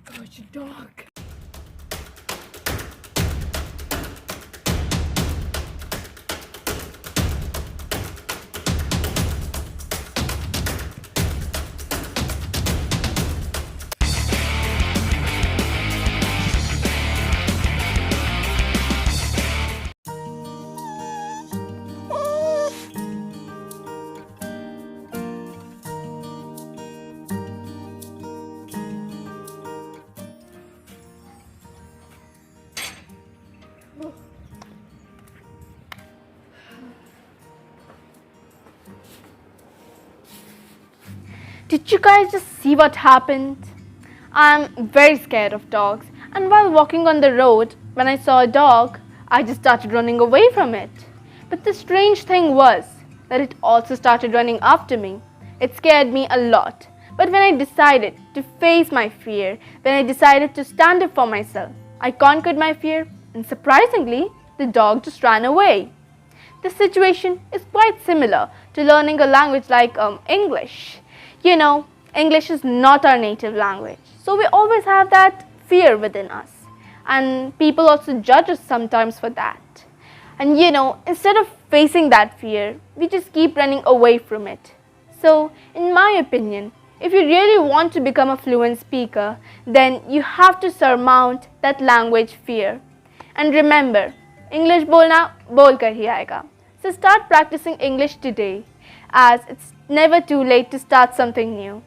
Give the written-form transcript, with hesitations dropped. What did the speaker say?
Gosh, dog. Did you guys just see what happened? I'm very scared of dogs, and while walking on the road, when I saw a dog, I just started running away from it. But the strange thing was that it also started running after me. It scared me a lot. But when I decided to face my fear, when I decided to stand up for myself, I conquered my fear, and surprisingly, the dog just ran away. This situation is quite similar to learning a language like English. You know, English is not our native language, so we always have that fear within us. And people also judge us sometimes for that. And instead of facing that fear, we just keep running away from it. So, in my opinion, if you really want to become a fluent speaker, then you have to surmount that language fear. And remember, English bolna bol kar hi aayega. So start practicing English today, as it's never too late to start something new.